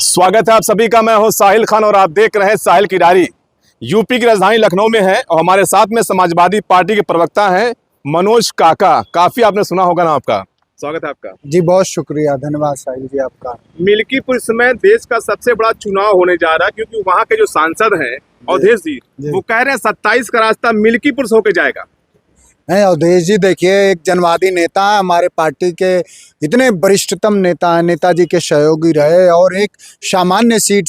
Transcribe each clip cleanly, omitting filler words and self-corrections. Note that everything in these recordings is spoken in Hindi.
स्वागत है आप सभी का। मैं हूं साहिल खान और आप देख रहे हैं साहिल की डायरी। यूपी की राजधानी लखनऊ में है और हमारे साथ में समाजवादी पार्टी के प्रवक्ता हैं मनोज काका। काफी आपने सुना होगा ना आपका। स्वागत है आपका जी। बहुत शुक्रिया, धन्यवाद साहिल जी आपका। मिल्कीपुर इस समय देश का सबसे बड़ा चुनाव होने जा रहा है क्योंकि वहाँ के जो सांसद हैं अवधेश जी वो कह रहे हैं 27 का रास्ता मिल्कीपुर से होके जाएगा। नहीं, अवधेश जी देखिए एक जनवादी नेता है, हमारे पार्टी के इतने वरिष्ठतम नेता हैं, नेताजी के सहयोगी रहे और एक सामान्य सीट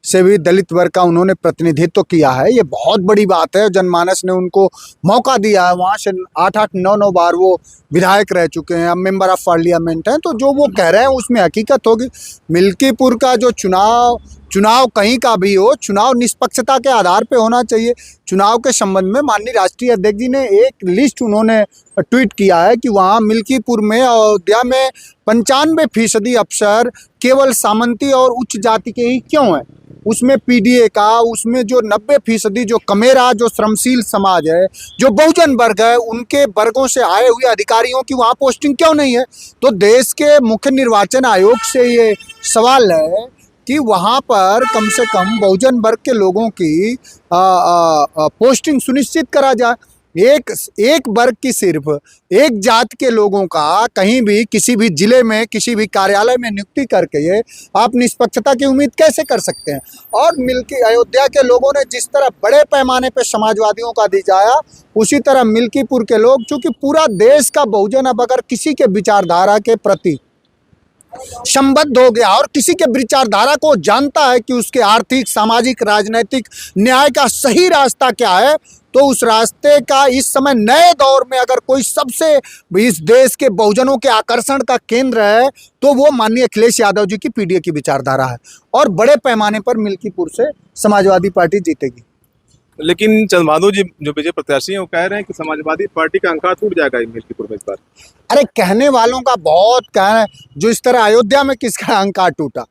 से भी दलित वर्ग का उन्होंने प्रतिनिधित्व किया है। ये बहुत बड़ी बात है। जनमानस ने उनको मौका दिया है, वहाँ से 8-9 बार वो विधायक रह चुके हैं, अब मेंबर ऑफ पार्लियामेंट हैं। तो जो वो कह रहे हैं उसमें हकीकत होगी। मिल्कीपुर का जो चुनाव कहीं का भी हो, चुनाव निष्पक्षता के आधार पे होना चाहिए। चुनाव के संबंध में माननीय राष्ट्रीय अध्यक्ष जी ने एक लिस्ट उन्होंने ट्वीट किया है कि वहाँ मिल्कीपुर में अयोध्या में 95% अफसर केवल सामंती और उच्च जाति के ही क्यों हैं। उसमें पीडीए का, उसमें जो 90% जो कमेरा, जो श्रमशील समाज है, जो बहुजन वर्ग है, उनके वर्गों से आए हुए अधिकारियों की वहाँ पोस्टिंग क्यों नहीं है। तो देश के मुख्य निर्वाचन आयोग से ये सवाल है कि वहाँ पर कम से कम बहुजन वर्ग के लोगों की पोस्टिंग सुनिश्चित करा जाए। एक वर्ग की, सिर्फ एक जात के लोगों का कहीं भी किसी भी जिले में किसी भी कार्यालय में नियुक्ति करके ये आप निष्पक्षता की उम्मीद कैसे कर सकते हैं। और मिल्की अयोध्या के लोगों ने जिस तरह बड़े पैमाने पे समाजवादियों का दिखाया, उसी तरह मिल्कीपुर के लोग, चूँकि पूरा देश का बहुजन अब अगर किसी के विचारधारा के प्रति संबद्ध हो गया और किसी के विचारधारा को जानता है कि उसके आर्थिक, सामाजिक, राजनीतिक न्याय का सही रास्ता क्या है, तो उस रास्ते का इस समय नए दौर में अगर कोई सबसे इस देश के बहुजनों के आकर्षण का केंद्र है तो वो माननीय अखिलेश यादव जी की पीडीए की विचारधारा है और बड़े पैमाने पर मिल्कीपुर से समाजवादी पार्टी जीतेगी। लेकिन चंद्रभानु जी जो बीजेपी प्रत्याशी हैं वो कह रहे हैं कि समाजवादी पार्टी का अंकार टूट जाएगा मिल्कीपुर में इस बार। अरे कहने वालों का बहुत कहना है। जो इस तरह अयोध्या में किसका अंकार टूटा,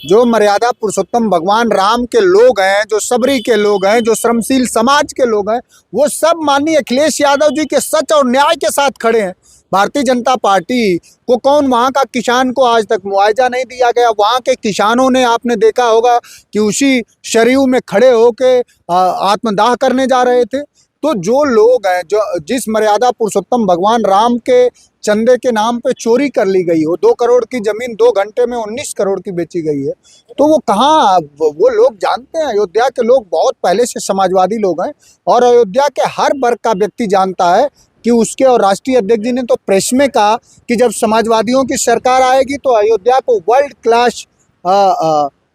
जो मर्यादा पुरुषोत्तम भगवान राम के लोग हैं, जो सबरी के लोग हैं, जो श्रमशील समाज के लोग हैं, वो सब माननीय अखिलेश यादव जी के सच और न्याय के साथ खड़े हैं। भारतीय जनता पार्टी को कौन, वहाँ का किसान को आज तक मुआवजा नहीं दिया गया। वहाँ के किसानों ने, आपने देखा होगा कि उसी सरयू में खड़े होके आत्मदाह करने जा रहे थे। तो जो लोग हैं, जो जिस मर्यादा पुरुषोत्तम भगवान राम के चंदे के नाम पे चोरी कर ली गई हो, 2 करोड़ की जमीन 2 घंटे में 19 करोड़ की बेची गई है, तो वो कहाँ, वो लोग जानते हैं। अयोध्या के लोग बहुत पहले से समाजवादी लोग हैं और अयोध्या के हर वर्ग का व्यक्ति जानता है कि उसके, और राष्ट्रीय अध्यक्ष जी ने तो प्रेस में कहा कि जब समाजवादियों की सरकार आएगी तो अयोध्या को वर्ल्ड क्लास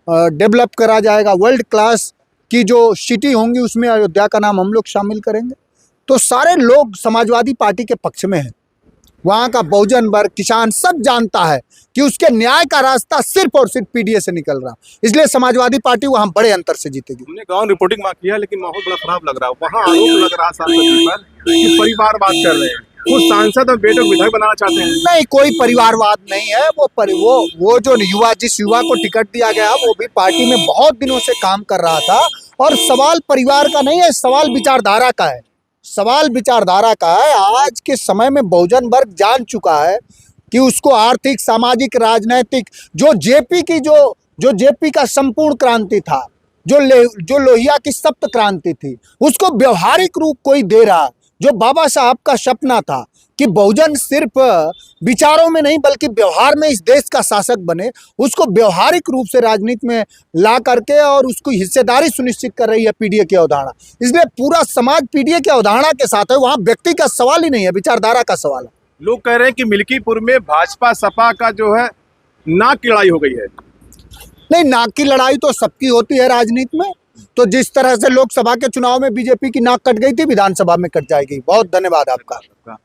डेवलप करा जाएगा, वर्ल्ड क्लास की जो सिटी होंगी उसमें अयोध्या का नाम हम लोग शामिल करेंगे। तो सारे लोग समाजवादी पार्टी के पक्ष में हैं। वहाँ का बहुजन वर्ग, किसान सब जानता है कि उसके न्याय का रास्ता सिर्फ और सिर्फ पीडीए से निकल रहा, इसलिए समाजवादी पार्टी वहाँ बड़े अंतर से जीतेगी। हमने ग्राउंड रिपोर्टिंग वहाँ किया लेकिन माहौल बड़ा खराब लग रहा है। वहाँ आरोप लग रहा है सांसद पर कि परिवारवाद कर रहे हैं, वो सांसद और बेटे को विधायक बनाना चाहते हैं। नहीं, कोई परिवारवाद नहीं है। वो जो युवा, जिस युवा को टिकट दिया गया वो भी पार्टी में बहुत दिनों से काम कर रहा था और सवाल परिवार का नहीं है, सवाल विचारधारा का है। सवाल विचारधारा का है। आज के समय में बहुजन वर्ग जान चुका है कि उसको आर्थिक, सामाजिक, राजनीतिक, जो जेपी का संपूर्ण क्रांति था, जो लोहिया की सप्त क्रांति थी, उसको व्यवहारिक रूप कोई दे रहा। जो बाबा साहब का सपना था कि बहुजन सिर्फ विचारों में नहीं बल्कि व्यवहार में इस देश का शासक बने, उसको व्यवहारिक रूप से राजनीति में ला करके और उसको हिस्सेदारी सुनिश्चित कर रही है पीडीए की अवधारणा। इसलिए पूरा समाज पीडीए की अवधारणा के साथ है। वहाँ व्यक्ति का सवाल ही नहीं है, विचारधारा का सवाल है। लोग कह रहे हैं कि मिल्कीपुर में भाजपा सपा का जो है नाक की लड़ाई हो गई है। नहीं, नाक की लड़ाई तो सबकी होती है राजनीति में। तो जिस तरह से लोकसभा के चुनाव में बीजेपी की नाक कट गई थी, विधानसभा में कट जाएगी। बहुत धन्यवाद आपका।